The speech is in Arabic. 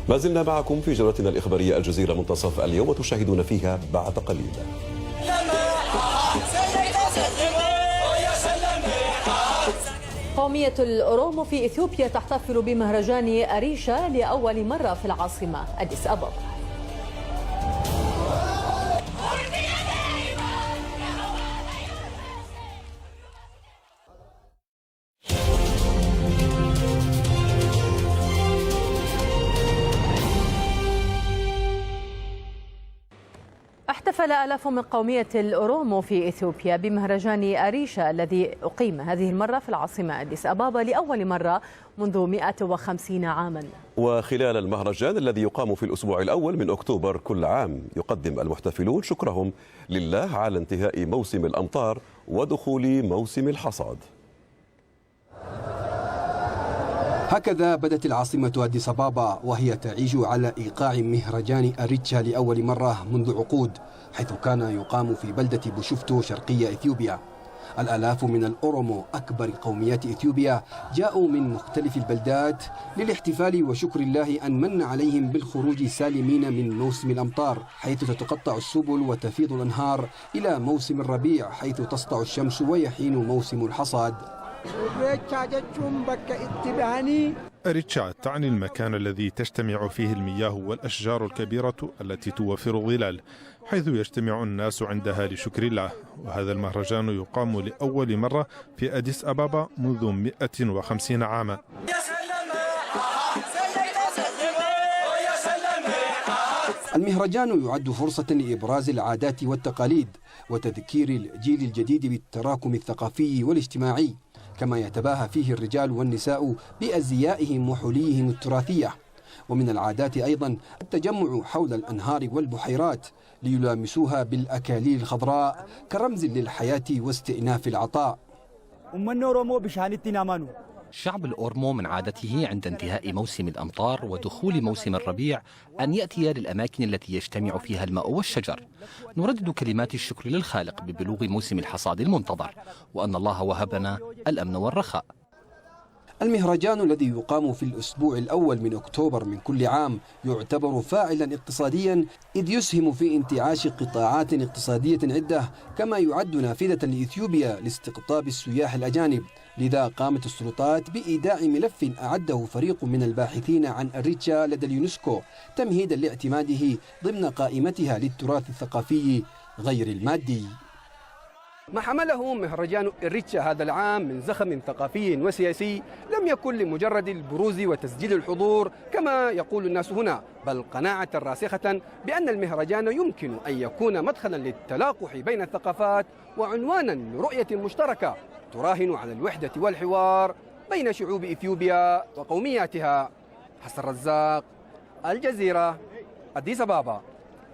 ما زلنا معكم في جولتنا الإخبارية الجزيرة منتصف اليوم، وتشاهدون فيها بعد قليل. قومية الأورومو في إثيوبيا تحتفل بمهرجان أريشا لأول مرة في العاصمة أديس أبابا. احتفل آلاف من قومية الأورومو في إثيوبيا بمهرجان أريشا الذي أقيم هذه المرة في العاصمة أديس أبابا لأول مرة منذ 150 عاما. وخلال المهرجان الذي يقام في الأسبوع الأول من أكتوبر كل عام، يقدم المحتفلون شكرهم لله على انتهاء موسم الأمطار ودخول موسم الحصاد. هكذا بدت العاصمة أديس أبابا وهي تعيش على إيقاع مهرجان أريتشا لأول مرة منذ عقود، حيث كان يقام في بلدة بوشفتو شرقية إثيوبيا. الآلاف من الأورومو أكبر قوميات إثيوبيا جاءوا من مختلف البلدات للاحتفال وشكر الله أن من عليهم بالخروج سالمين من موسم الأمطار، حيث تتقطع السبل وتفيض الأنهار، إلى موسم الربيع حيث تسطع الشمس ويحين موسم الحصاد. أريتشا تعني المكان الذي تجتمع فيه المياه والأشجار الكبيرة التي توفر الظلال، حيث يجتمع الناس عندها لشكر الله. وهذا المهرجان يقام لأول مرة في أديس أبابا منذ 150 عاما. المهرجان يعد فرصة لإبراز العادات والتقاليد وتذكير الجيل الجديد بالتراكم الثقافي والاجتماعي، كما يتباهى فيه الرجال والنساء بأزيائهم وحليهم التراثية. ومن العادات أيضا التجمع حول الأنهار والبحيرات ليلامسوها بالأكاليل الخضراء كرمز للحياة واستئناف العطاء. شعب الأورمو من عادته عند انتهاء موسم الأمطار ودخول موسم الربيع أن يأتي للأماكن التي يجتمع فيها الماء والشجر. نردد كلمات الشكر للخالق ببلوغ موسم الحصاد المنتظر، وأن الله وهبنا الأمن والرخاء. المهرجان الذي يقام في الأسبوع الأول من أكتوبر من كل عام يعتبر فاعلا اقتصاديا، إذ يسهم في انتعاش قطاعات اقتصادية عدة، كما يعد نافذة لإثيوبيا لاستقطاب السياح الأجانب. لذا قامت السلطات بإيداع ملف أعده فريق من الباحثين عن أريتشا لدى اليونسكو تمهيدا لاعتماده ضمن قائمتها للتراث الثقافي غير المادي. ما حمله مهرجان أريتشا هذا العام من زخم ثقافي وسياسي لم يكن لمجرد البروز وتسجيل الحضور كما يقول الناس هنا، بل قناعة راسخة بأن المهرجان يمكن أن يكون مدخلا للتلاقح بين الثقافات وعنوانا لرؤية مشتركة تراهن على الوحدة والحوار بين شعوب إثيوبيا وقومياتها. حسن الرزاق، الجزيرة، أديس أبابا.